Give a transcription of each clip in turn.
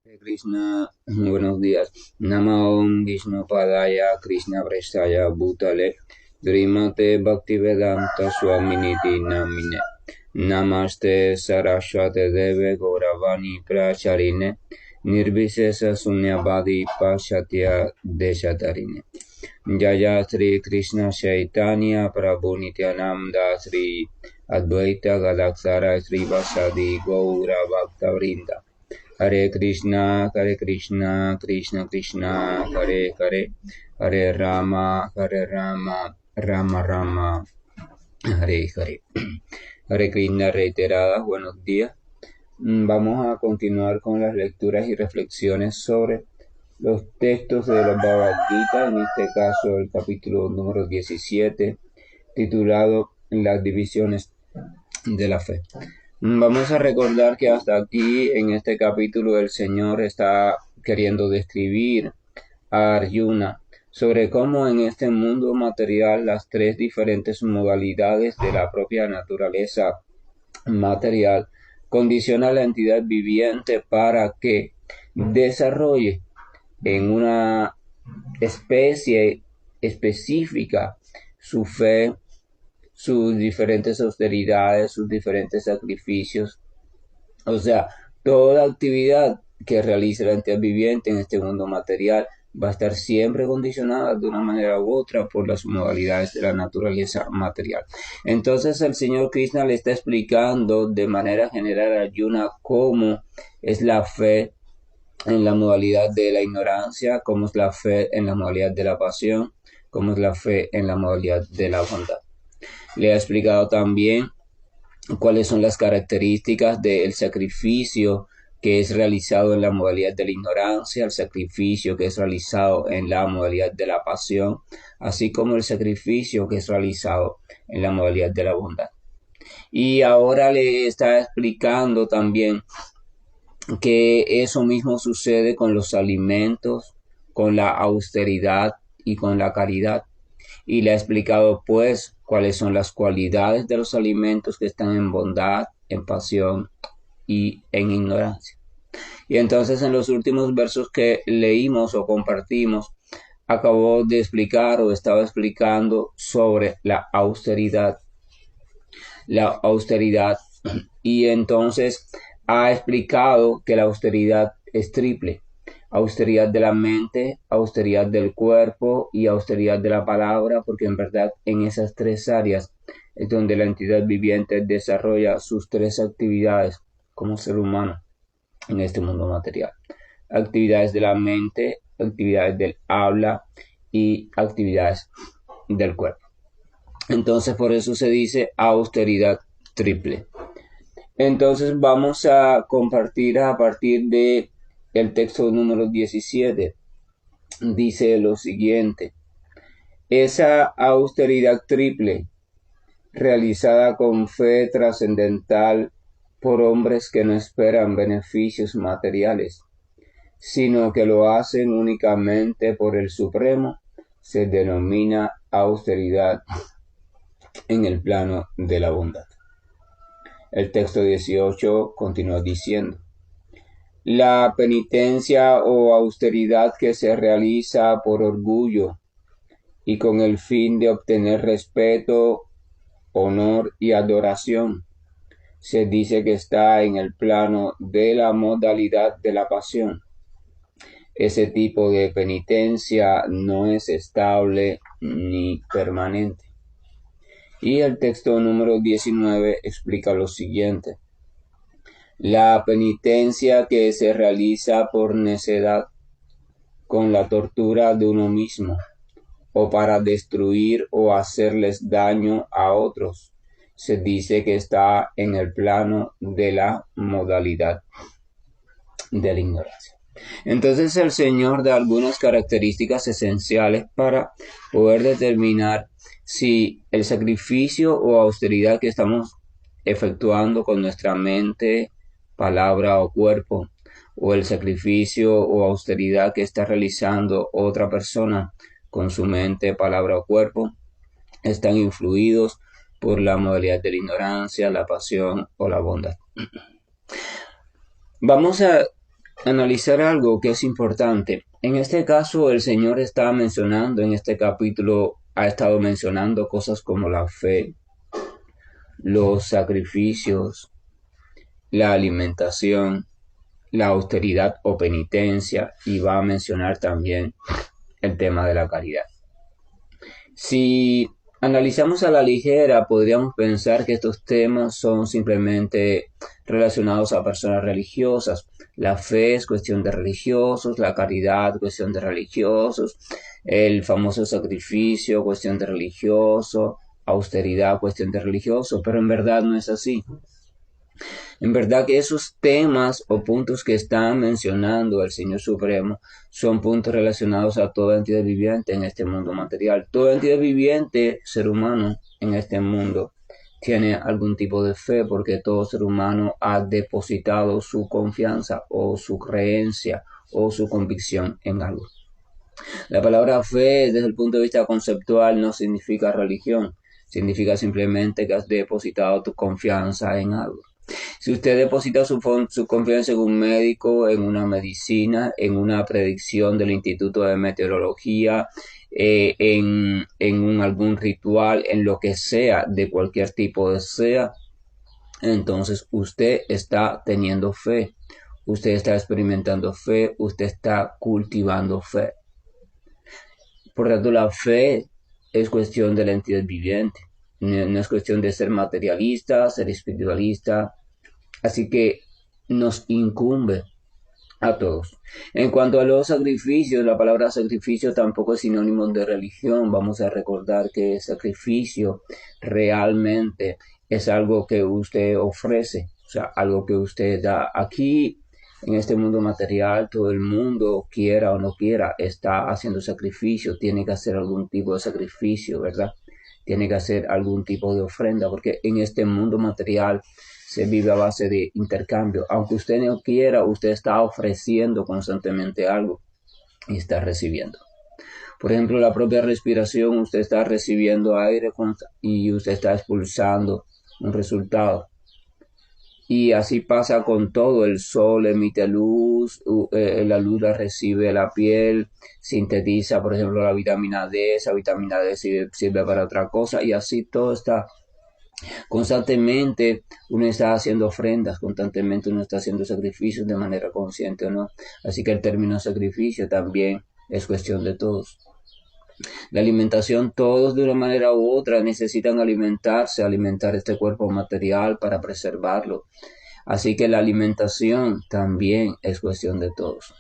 Krishna, buenos días. Nama Om Vishnu Padaya Krishna Prestaya Bhutale Srimate Bhaktivedanta Swaminiti Namine Namaste Saraswate Deve Gauravani Pracharine Nirvisesa Sunyavadi Pashatya Deshatarine Jaya Sri Krishna Chaitanya Prabhu Nityananda Sri Advaita Gadaksara Sri Vasadi Gaura Bhakta Vrinda Hare Krishna, Krishna Krishna, Hare Hare, Hare Rama, Rama Rama, Hare Hare. Hare Krishna reiteradas, buenos días. Vamos a continuar con las lecturas y reflexiones sobre los textos de la Bhagavad Gita, en este caso el capítulo número 17, titulado Las divisiones de la fe. Vamos a recordar que hasta aquí en este capítulo el Señor está queriendo describir a Arjuna sobre cómo en este mundo material las tres diferentes modalidades de la propia naturaleza material condiciona a la entidad viviente para que desarrolle en una especie específica su fe, sus diferentes austeridades, sus diferentes sacrificios, o sea, toda actividad que realice la entidad viviente en este mundo material va a estar siempre condicionada de una manera u otra por las modalidades de la naturaleza material. Entonces el Señor Krishna le está explicando de manera general a Arjuna cómo es la fe en la modalidad de la ignorancia, cómo es la fe en la modalidad de la pasión, cómo es la fe en la modalidad de la bondad. Le ha explicado también cuáles son las características del sacrificio que es realizado en la modalidad de la ignorancia, el sacrificio que es realizado en la modalidad de la pasión, así como el sacrificio que es realizado en la modalidad de la bondad. Y ahora le está explicando también que eso mismo sucede con los alimentos, con la austeridad y con la caridad. Y le ha explicado pues cuáles son las cualidades de los alimentos que están en bondad, en pasión y en ignorancia. Y entonces en los últimos versos que leímos o compartimos, acabó de explicar o estaba explicando sobre la austeridad. Y entonces ha explicado que la austeridad es triple: austeridad de la mente, austeridad del cuerpo y austeridad de la palabra, porque en verdad en esas tres áreas es donde la entidad viviente desarrolla sus tres actividades como ser humano en este mundo material: actividades de la mente, actividades del habla y actividades del cuerpo. Entonces por eso se dice austeridad triple. Entonces vamos a compartir a partir de el texto número 17. Dice lo siguiente: esa austeridad triple, realizada con fe trascendental por hombres que no esperan beneficios materiales, sino que lo hacen únicamente por el Supremo, se denomina austeridad en el plano de la bondad. El texto 18 continúa diciendo: la penitencia o austeridad que se realiza por orgullo y con el fin de obtener respeto, honor y adoración, se dice que está en el plano de la modalidad de la pasión. Ese tipo de penitencia no es estable ni permanente. Y el texto número 19 explica lo siguiente: la penitencia que se realiza por necedad, con la tortura de uno mismo, o para destruir o hacerles daño a otros, se dice que está en el plano de la modalidad de la ignorancia. Entonces el Señor da algunas características esenciales para poder determinar si el sacrificio o austeridad que estamos efectuando con nuestra mente, palabra o cuerpo, o el sacrificio o austeridad que está realizando otra persona con su mente, palabra o cuerpo, están influidos por la modalidad de la ignorancia, la pasión o la bondad. Vamos a analizar algo que es importante. En este caso, el Señor está mencionando, en este capítulo, ha estado mencionando cosas como la fe, los sacrificios, la alimentación, la austeridad o penitencia, y va a mencionar también el tema de la caridad. Si analizamos a la ligera, podríamos pensar que estos temas son simplemente relacionados a personas religiosas. La fe es cuestión de religiosos, la caridad cuestión de religiosos, el famoso sacrificio cuestión de religioso, austeridad cuestión de religioso, pero en verdad no es así. En verdad que esos temas o puntos que está mencionando el Señor Supremo son puntos relacionados a toda entidad viviente en este mundo material. Toda entidad viviente, ser humano, en este mundo, tiene algún tipo de fe porque todo ser humano ha depositado su confianza o su creencia o su convicción en algo. La palabra fe desde el punto de vista conceptual no significa religión, significa simplemente que has depositado tu confianza en algo. Si usted deposita su confianza en un médico, en una medicina, en una predicción del Instituto de Meteorología, en algún ritual, en lo que sea, de cualquier tipo de sea, entonces usted está teniendo fe, usted está experimentando fe, usted está cultivando fe. Por tanto, la fe es cuestión de la entidad viviente, no es cuestión de ser materialista, ser espiritualista. Así que nos incumbe a todos. En cuanto a los sacrificios, la palabra sacrificio tampoco es sinónimo de religión. Vamos a recordar que sacrificio realmente es algo que usted ofrece, o sea, algo que usted da. Aquí, en este mundo material, todo el mundo, quiera o no quiera, está haciendo sacrificio, tiene que hacer algún tipo de sacrificio, ¿verdad? Tiene que hacer algún tipo de ofrenda, porque en este mundo material se vive a base de intercambio. Aunque usted no quiera, usted está ofreciendo constantemente algo y está recibiendo. Por ejemplo, la propia respiración, usted está recibiendo aire y usted está expulsando un resultado. Y así pasa con todo. El sol emite luz, la luz la recibe la piel, sintetiza, por ejemplo, la vitamina D, esa vitamina D sirve para otra cosa, y así todo está. Constantemente uno está haciendo ofrendas, constantemente uno está haciendo sacrificios de manera consciente o no. Así que el término sacrificio también es cuestión de todos. La alimentación, todos de una manera u otra necesitan alimentarse, alimentar este cuerpo material para preservarlo. Así que la alimentación también es cuestión de todos.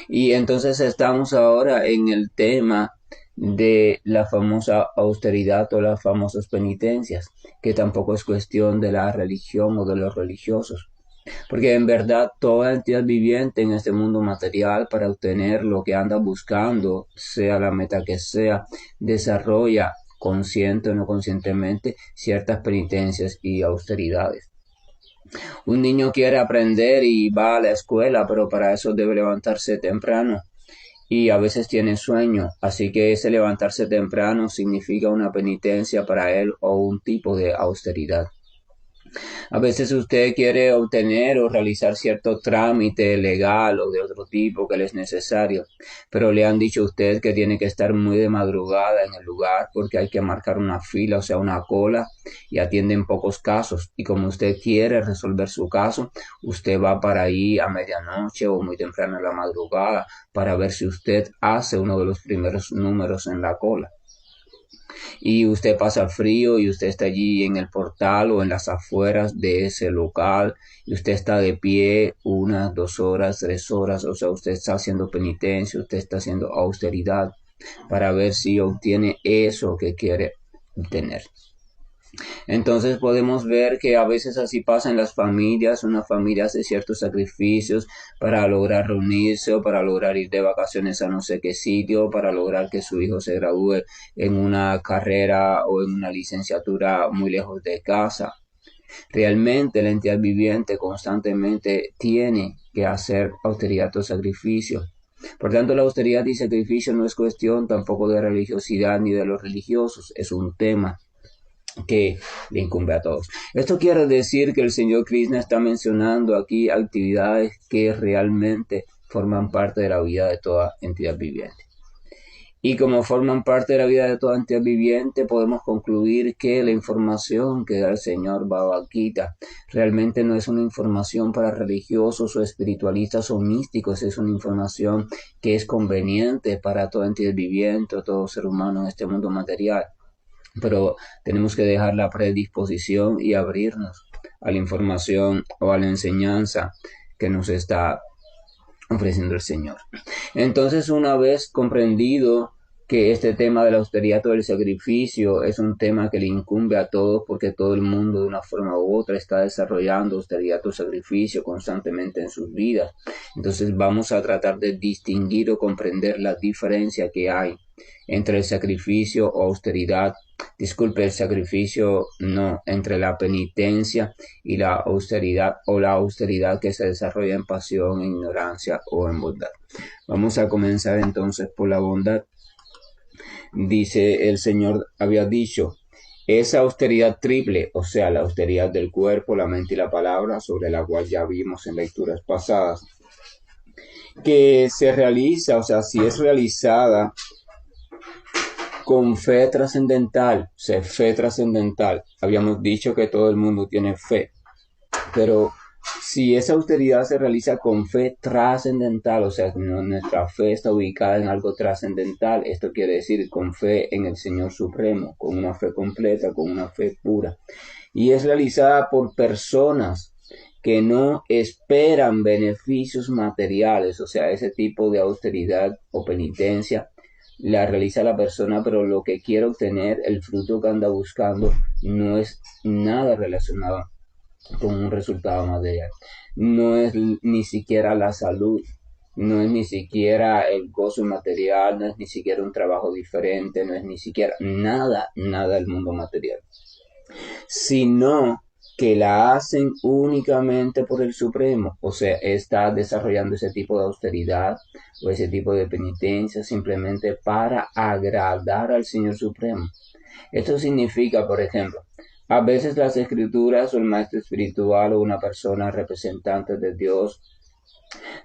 Y entonces estamos ahora en el tema de la famosa austeridad o las famosas penitencias, que tampoco es cuestión de la religión o de los religiosos. Porque en verdad toda entidad viviente en este mundo material, para obtener lo que anda buscando, sea la meta que sea, desarrolla consciente o no conscientemente ciertas penitencias y austeridades. Un niño quiere aprender y va a la escuela, pero para eso debe levantarse temprano y a veces tiene sueño, así que ese levantarse temprano significa una penitencia para él o un tipo de austeridad. A veces usted quiere obtener o realizar cierto trámite legal o de otro tipo que le es necesario, pero le han dicho a usted que tiene que estar muy de madrugada en el lugar porque hay que marcar una fila, o sea, una cola, y atienden pocos casos. Y como usted quiere resolver su caso, usted va para ahí a medianoche o muy temprano en la madrugada para ver si usted hace uno de los primeros números en la cola. Y usted pasa frío y usted está allí en el portal o en las afueras de ese local y usted está de pie 1, 2 horas, 3 horas, o sea, usted está haciendo penitencia, usted está haciendo austeridad para ver si obtiene eso que quiere obtener. Entonces podemos ver que a veces así pasa en las familias, una familia hace ciertos sacrificios para lograr reunirse o para lograr ir de vacaciones a no sé qué sitio, para lograr que su hijo se gradúe en una carrera o en una licenciatura muy lejos de casa. Realmente la entidad viviente constantemente tiene que hacer austeridad o sacrificio. Por tanto, la austeridad y sacrificio no es cuestión tampoco de religiosidad ni de los religiosos, es un tema que le incumbe a todos. Esto quiere decir que el Señor Krishna está mencionando aquí actividades que realmente forman parte de la vida de toda entidad viviente. Y como forman parte de la vida de toda entidad viviente, podemos concluir que la información que da el Señor Bhagavad Gita realmente no es una información para religiosos o espiritualistas o místicos, es una información que es conveniente para toda entidad viviente o todo ser humano en este mundo material. Pero tenemos que dejar la predisposición y abrirnos a la información o a la enseñanza que nos está ofreciendo el Señor. Entonces, una vez comprendido que este tema de la austeridad o del sacrificio es un tema que le incumbe a todos porque todo el mundo de una forma u otra está desarrollando austeridad o sacrificio constantemente en sus vidas. Entonces vamos a tratar de distinguir o comprender la diferencia que hay entre el sacrificio o austeridad. Disculpe, el sacrificio no, entre la penitencia y la austeridad o la austeridad que se desarrolla en pasión, en ignorancia o en bondad. Vamos a comenzar entonces por la bondad. Dice el Señor había dicho, esa austeridad triple, o sea, la austeridad del cuerpo, la mente y la palabra, sobre la cual ya vimos en lecturas pasadas, que se realiza, o sea, si es realizada con fe trascendental, o sea, fe trascendental. Habíamos dicho que todo el mundo tiene fe, pero si esa austeridad se realiza con fe trascendental, o sea, nuestra fe está ubicada en algo trascendental, esto quiere decir con fe en el Señor Supremo, con una fe completa, con una fe pura, y es realizada por personas que no esperan beneficios materiales, o sea, ese tipo de austeridad o penitencia la realiza la persona, pero lo que quiere obtener, el fruto que anda buscando, no es nada relacionado con un resultado material. No es ni siquiera la salud, no es ni siquiera el gozo material, no es ni siquiera un trabajo diferente, no es ni siquiera nada del mundo material, sino que la hacen únicamente por el Supremo, o sea, está desarrollando ese tipo de austeridad o ese tipo de penitencia simplemente para agradar al Señor Supremo. Esto significa, por ejemplo, a veces las escrituras o el maestro espiritual o una persona representante de Dios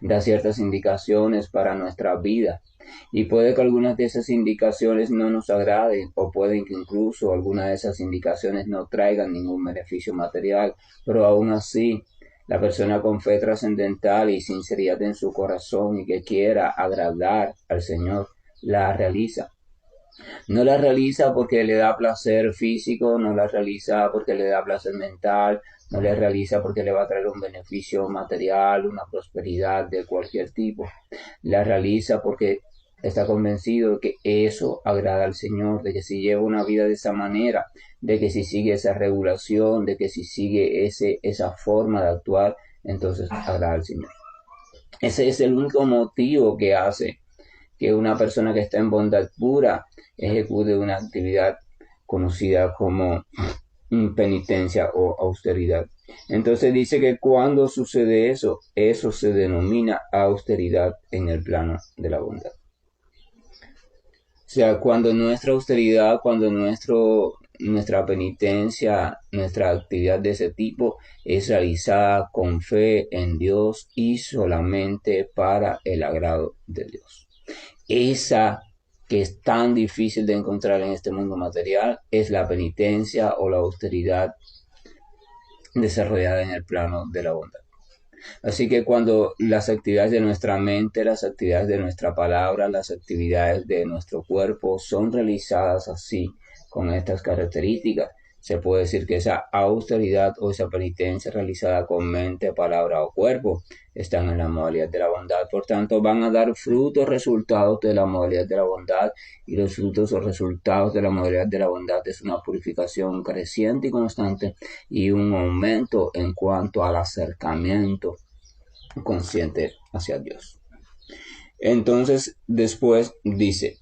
da ciertas indicaciones para nuestra vida. Y puede que algunas de esas indicaciones no nos agraden o pueden que incluso algunas de esas indicaciones no traigan ningún beneficio material, pero aún así la persona con fe trascendental y sinceridad en su corazón y que quiera agradar al Señor la realiza. No la realiza porque le da placer físico, no la realiza porque le da placer mental, no la realiza porque le va a traer un beneficio material, una prosperidad de cualquier tipo. La realiza porque está convencido de que eso agrada al Señor, de que si lleva una vida de esa manera, de que si sigue esa regulación, de que si sigue esa forma de actuar, entonces agrada al Señor. Ese es el único motivo que hace que una persona que está en bondad pura ejecute una actividad conocida como penitencia o austeridad. Entonces dice que cuando sucede eso, eso se denomina austeridad en el plano de la bondad. O sea, cuando nuestra austeridad, cuando nuestra penitencia, nuestra actividad de ese tipo es realizada con fe en Dios y solamente para el agrado de Dios. Esa que es tan difícil de encontrar en este mundo material es la penitencia o la austeridad desarrollada en el plano de la bondad. Así que cuando las actividades de nuestra mente, las actividades de nuestra palabra, las actividades de nuestro cuerpo son realizadas así, con estas características, se puede decir que esa austeridad o esa penitencia realizada con mente, palabra o cuerpo están en la modalidad de la bondad. Por tanto, van a dar frutos, resultados de la modalidad de la bondad, y los frutos o resultados de la modalidad de la bondad es una purificación creciente y constante y un aumento en cuanto al acercamiento consciente hacia Dios. Entonces, después dice,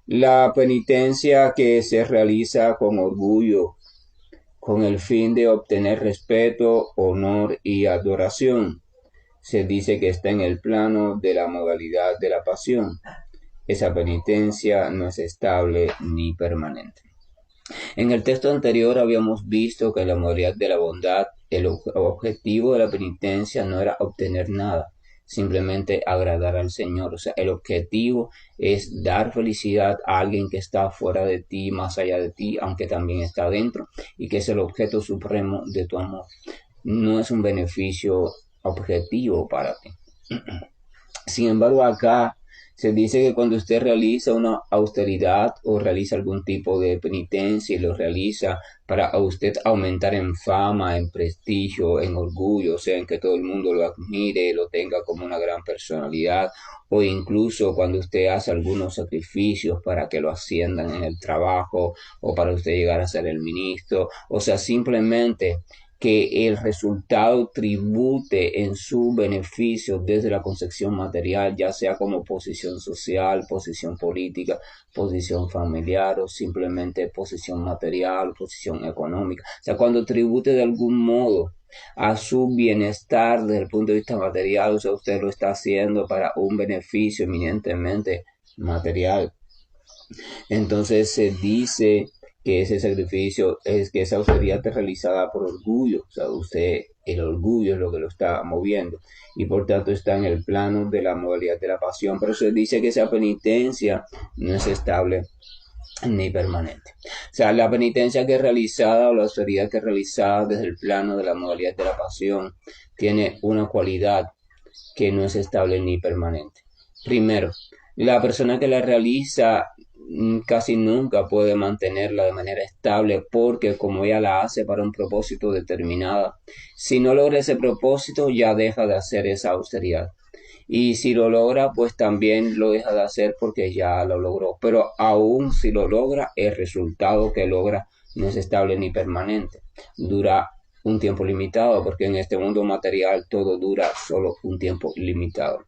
la penitencia que se realiza con orgullo, con el fin de obtener respeto, honor y adoración, se dice que está en el plano de la modalidad de la pasión. Esa penitencia no es estable ni permanente. En el texto anterior habíamos visto que en la modalidad de la bondad el objetivo de la penitencia no era obtener nada, simplemente agradar al Señor. O sea, el objetivo es dar felicidad a alguien que está fuera de ti, más allá de ti, aunque también está dentro, y que es el objeto supremo de tu amor. No es un beneficio objetivo para ti. Sin embargo, acá se dice que cuando usted realiza una austeridad o realiza algún tipo de penitencia y lo realiza para usted aumentar en fama, en prestigio, en orgullo, o sea, en que todo el mundo lo admire, lo tenga como una gran personalidad, o incluso cuando usted hace algunos sacrificios para que lo asciendan en el trabajo o para usted llegar a ser el ministro, o sea, simplemente que el resultado tribute en su beneficio desde la concepción material, ya sea como posición social, posición política, posición familiar o simplemente posición material, posición económica. O sea, cuando tribute de algún modo a su bienestar desde el punto de vista material, o sea, usted lo está haciendo para un beneficio eminentemente material. Entonces se dice que ese sacrificio es que esa austeridad es realizada por orgullo, o sea, usted, el orgullo es lo que lo está moviendo y por tanto está en el plano de la modalidad de la pasión, pero se dice que esa penitencia no es estable ni permanente. O sea, la penitencia que es realizada o la austeridad que es realizada desde el plano de la modalidad de la pasión tiene una cualidad que no es estable ni permanente. Primero, la persona que la realiza casi nunca puede mantenerla de manera estable porque como ella la hace para un propósito determinado, si no logra ese propósito ya deja de hacer esa austeridad. Y si lo logra, pues también lo deja de hacer porque ya lo logró. Pero aún si lo logra, el resultado que logra no es estable ni permanente. Dura un tiempo limitado, porque en este mundo material todo dura solo un tiempo limitado.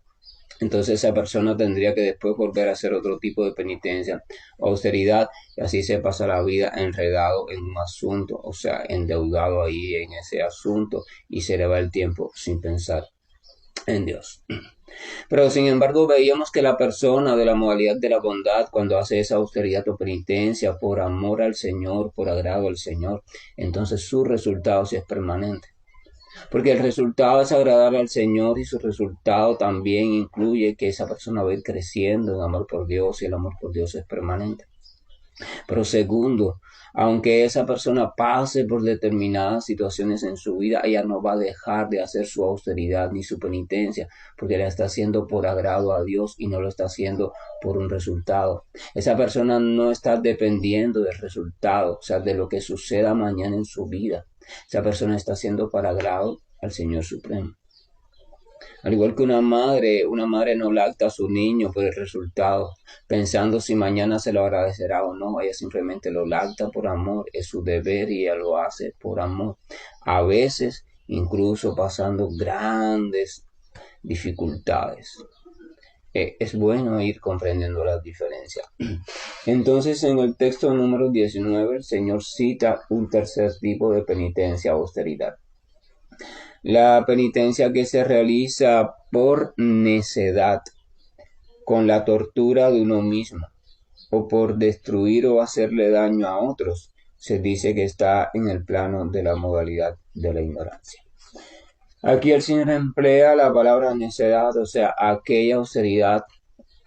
Entonces esa persona tendría que después volver a hacer otro tipo de penitencia o austeridad y así se pasa la vida enredado en un asunto, o sea, endeudado ahí en ese asunto y se le va el tiempo sin pensar en Dios. Pero sin embargo veíamos que la persona de la modalidad de la bondad, cuando hace esa austeridad o penitencia por amor al Señor, por agrado al Señor, entonces su resultado sí es permanente. Porque el resultado es agradar al Señor y su resultado también incluye que esa persona va a ir creciendo en amor por Dios y el amor por Dios es permanente. Pero segundo, aunque esa persona pase por determinadas situaciones en su vida, ella no va a dejar de hacer su austeridad ni su penitencia, porque la está haciendo por agrado a Dios y no lo está haciendo por un resultado. Esa persona no está dependiendo del resultado, o sea, de lo que suceda mañana en su vida. Esa persona está haciendo para agrado al Señor Supremo. Al igual que una madre no lacta a su niño por el resultado, pensando si mañana se lo agradecerá o no. Ella simplemente lo lacta por amor, es su deber y ella lo hace por amor. A veces, incluso pasando grandes dificultades. Es bueno ir comprendiendo las diferencias. Entonces, en el texto número 19, el Señor cita un tercer tipo de penitencia o austeridad. La penitencia que se realiza por necedad, con la tortura de uno mismo, o por destruir o hacerle daño a otros, se dice que está en el plano de la modalidad de la ignorancia. Aquí el Señor emplea la palabra necedad, o sea, aquella austeridad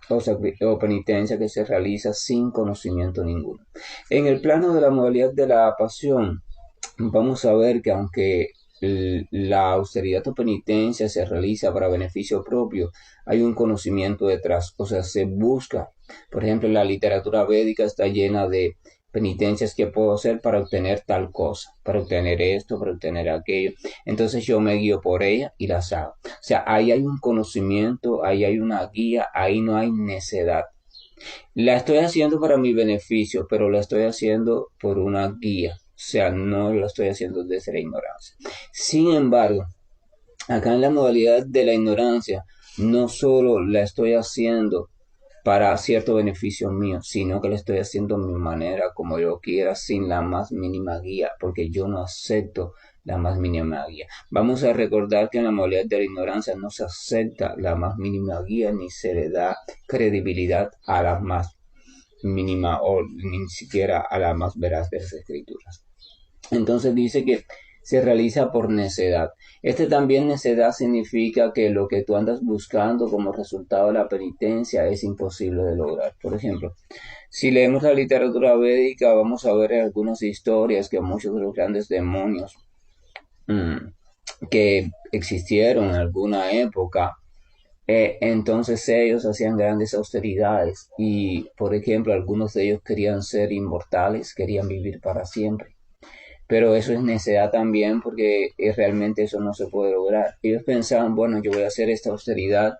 o penitencia que se realiza sin conocimiento ninguno. En el plano de la modalidad de la pasión, vamos a ver que aunque la austeridad o penitencia se realiza para beneficio propio, hay un conocimiento detrás, o sea, se busca. Por ejemplo, la literatura védica está llena de penitencias que puedo hacer para obtener tal cosa, para obtener esto, para obtener aquello. Entonces yo me guío por ella y las hago. O sea, ahí hay un conocimiento, ahí hay una guía, ahí no hay necedad. La estoy haciendo para mi beneficio, pero la estoy haciendo por una guía. O sea, no lo estoy haciendo desde la ignorancia. Sin embargo, acá en la modalidad de la ignorancia, no solo la estoy haciendo para cierto beneficio mío, sino que lo estoy haciendo a mi manera, como yo quiera, sin la más mínima guía, porque yo no acepto la más mínima guía. Vamos a recordar que en la modalidad de la ignorancia no se acepta la más mínima guía ni se le da credibilidad a las más mínima o ni siquiera a la más veraz de las escrituras. Entonces dice que se realiza por necedad. También necedad significa que lo que tú andas buscando como resultado de la penitencia es imposible de lograr. Por ejemplo, si leemos la literatura védica, vamos a ver algunas historias que muchos de los grandes demonios que existieron en alguna época, entonces ellos hacían grandes austeridades y, por ejemplo, algunos de ellos querían ser inmortales, querían vivir para siempre. Pero eso es necedad también porque realmente eso no se puede lograr. Ellos pensaban, bueno, yo voy a hacer esta austeridad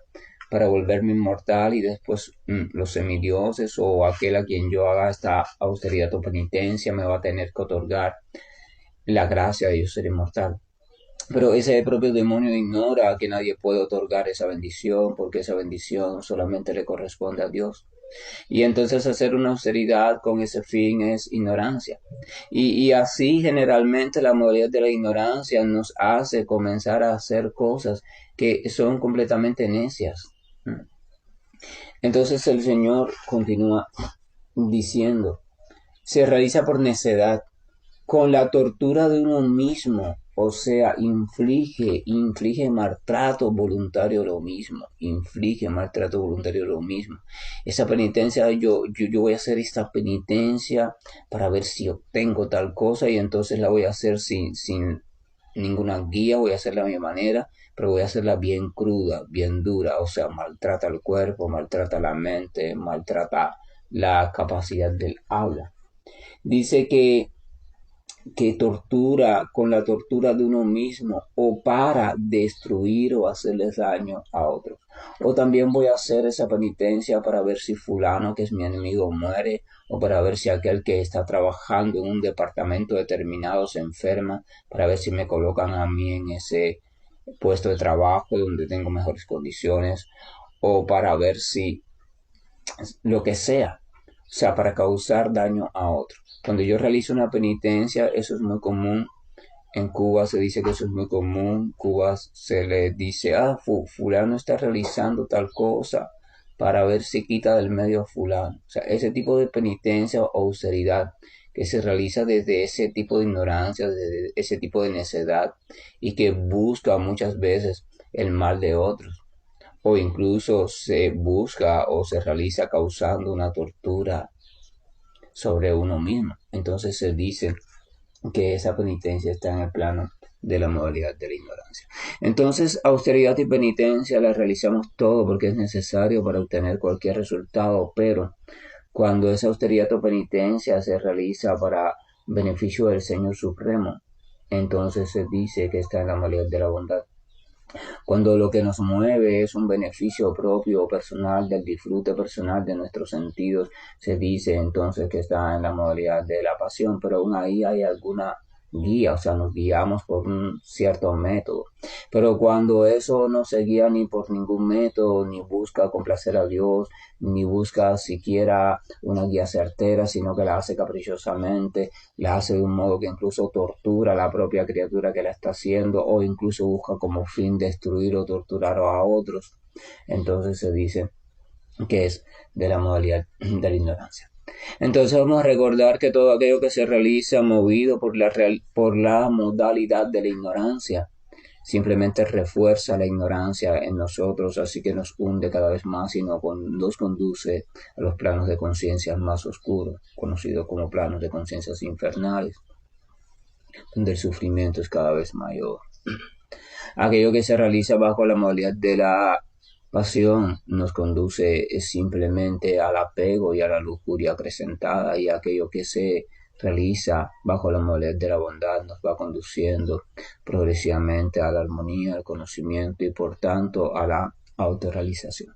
para volverme inmortal y después los semidioses o aquel a quien yo haga esta austeridad o penitencia me va a tener que otorgar la gracia de yo ser inmortal. Pero ese propio demonio ignora que nadie puede otorgar esa bendición porque esa bendición solamente le corresponde a Dios. Y entonces hacer una austeridad con ese fin es ignorancia. Y así generalmente la modalidad de la ignorancia nos hace comenzar a hacer cosas que son completamente necias. Entonces el Señor continúa diciendo, se realiza por necedad, con la tortura de uno mismo, o sea, inflige maltrato voluntario lo mismo, inflige maltrato voluntario lo mismo. Esa penitencia, yo voy a hacer esta penitencia para ver si obtengo tal cosa y entonces la voy a hacer sin ninguna guía, voy a hacerla a mi manera, pero voy a hacerla bien cruda, bien dura, o sea, maltrata el cuerpo, maltrata la mente, maltrata la capacidad del habla. Dice que tortura con la tortura de uno mismo o para destruir o hacerles daño a otros. O también voy a hacer esa penitencia para ver si fulano, que es mi enemigo, muere, o para ver si aquel que está trabajando en un departamento determinado se enferma, para ver si me colocan a mí en ese puesto de trabajo donde tengo mejores condiciones, o para ver si lo que sea, o sea, para causar daño a otro. Cuando yo realizo una penitencia, eso es muy común. En Cuba se dice que eso es muy común. Cuba se le dice, fulano está realizando tal cosa para ver si quita del medio a fulano. O sea, ese tipo de penitencia o austeridad que se realiza desde ese tipo de ignorancia, desde ese tipo de necedad y que busca muchas veces el mal de otros. O incluso se busca o se realiza causando una tortura sobre uno mismo. Entonces se dice que esa penitencia está en el plano de la modalidad de la ignorancia. Entonces, austeridad y penitencia la realizamos todo porque es necesario para obtener cualquier resultado, pero cuando esa austeridad o penitencia se realiza para beneficio del Señor Supremo, entonces se dice que está en la modalidad de la bondad. Cuando lo que nos mueve es un beneficio propio o personal del disfrute personal de nuestros sentidos, se dice entonces que está en la modalidad de la pasión, pero aún ahí hay alguna guía, o sea, nos guiamos por un cierto método. Pero cuando eso no se guía ni por ningún método, ni busca complacer a Dios, ni busca siquiera una guía certera, sino que la hace caprichosamente, la hace de un modo que incluso tortura a la propia criatura que la está haciendo, o incluso busca como fin destruir o torturar a otros, entonces se dice que es de la modalidad de la ignorancia. Entonces vamos a recordar que todo aquello que se realiza movido por la modalidad de la ignorancia simplemente refuerza la ignorancia en nosotros, así que nos hunde cada vez más y nos conduce a los planos de conciencia más oscuros, conocidos como planos de conciencias infernales, donde el sufrimiento es cada vez mayor. Aquello que se realiza bajo la modalidad de la pasión nos conduce simplemente al apego y a la lujuria acrecentada, y aquello que se realiza bajo la modalidad de la bondad nos va conduciendo progresivamente a la armonía, al conocimiento y por tanto a la autorrealización.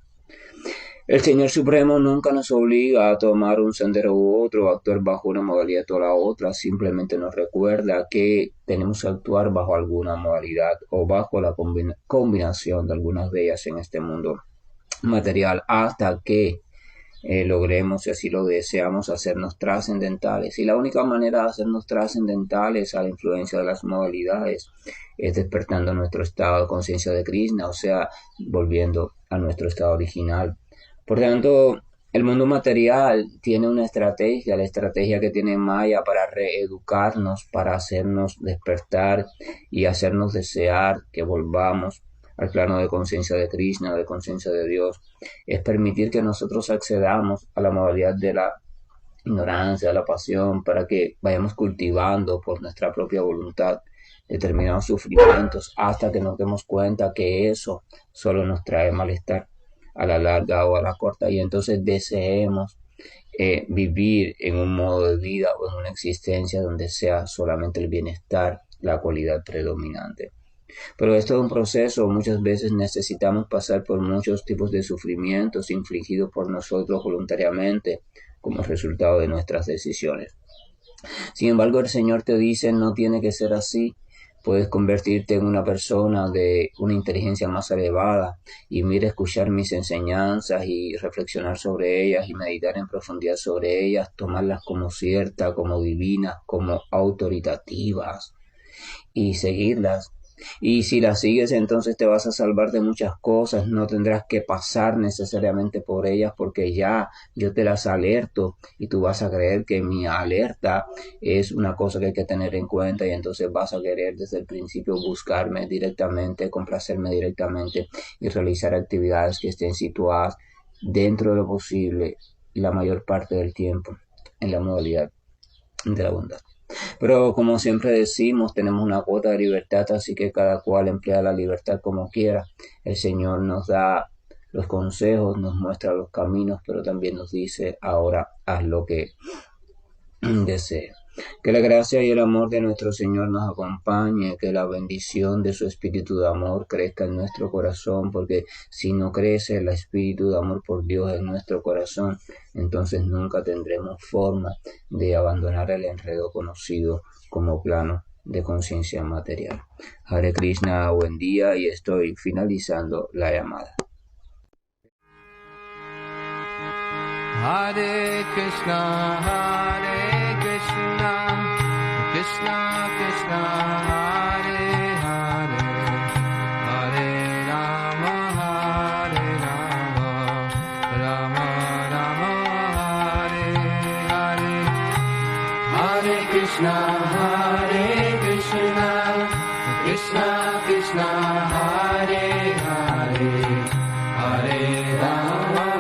El Señor Supremo nunca nos obliga a tomar un sendero u otro, a actuar bajo una modalidad o la otra, simplemente nos recuerda que tenemos que actuar bajo alguna modalidad o bajo la combinación de algunas de ellas en este mundo material hasta que logremos, si así lo deseamos, hacernos trascendentales. Y la única manera de hacernos trascendentales a la influencia de las modalidades es despertando nuestro estado de conciencia de Krishna, o sea, volviendo a nuestro estado original. Por tanto, El mundo material tiene una estrategia, la estrategia que tiene Maya para reeducarnos, para hacernos despertar y hacernos desear que volvamos al plano de conciencia de Krishna, de conciencia de Dios, es permitir que nosotros accedamos a la modalidad de la ignorancia, de la pasión, para que vayamos cultivando por nuestra propia voluntad determinados sufrimientos hasta que nos demos cuenta que eso solo nos trae malestar a la larga o a la corta, y entonces deseemos vivir en un modo de vida o en una existencia donde sea solamente el bienestar la cualidad predominante. Pero esto es un proceso, muchas veces necesitamos pasar por muchos tipos de sufrimientos infligidos por nosotros voluntariamente como resultado de nuestras decisiones. Sin embargo, el Señor te dice, no tiene que ser así. Puedes convertirte en una persona de una inteligencia más elevada y mira, escuchar mis enseñanzas y reflexionar sobre ellas y meditar en profundidad sobre ellas, tomarlas como ciertas, como divinas, como autoritativas y seguirlas. Y si las sigues, entonces te vas a salvar de muchas cosas, no tendrás que pasar necesariamente por ellas porque ya yo te las alerto y tú vas a creer que mi alerta es una cosa que hay que tener en cuenta, y entonces vas a querer desde el principio buscarme directamente, complacerme directamente y realizar actividades que estén situadas dentro de lo posible la mayor parte del tiempo en la modalidad de la bondad. Pero como siempre decimos, tenemos una cuota de libertad, así que cada cual emplea la libertad como quiera. El Señor nos da los consejos, nos muestra los caminos, pero también nos dice, ahora haz lo que desees. Que la gracia y el amor de nuestro Señor nos acompañe, que la bendición de su espíritu de amor crezca en nuestro corazón, porque si no crece el espíritu de amor por Dios en nuestro corazón, entonces nunca tendremos forma de abandonar el enredo conocido como plano de conciencia material. Hare Krishna, buen día, y estoy finalizando la llamada. Hare Krishna, Hare Krishna, Krishna Krishna, Hare Hare, Hare Rama, Hare Rama, Rama Rama, Hare Hare, Hare Krishna, Hare Krishna, Krishna Krishna, Hare Hare, Hare Rama,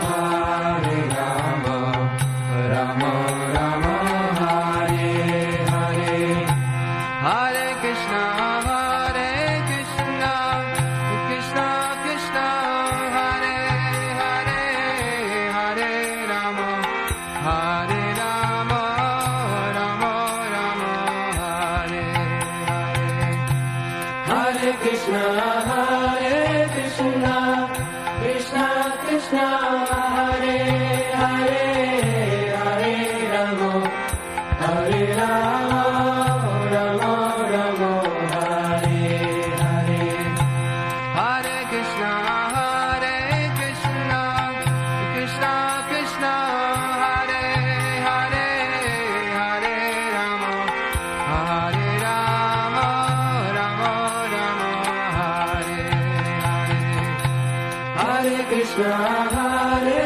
Krishna, Hare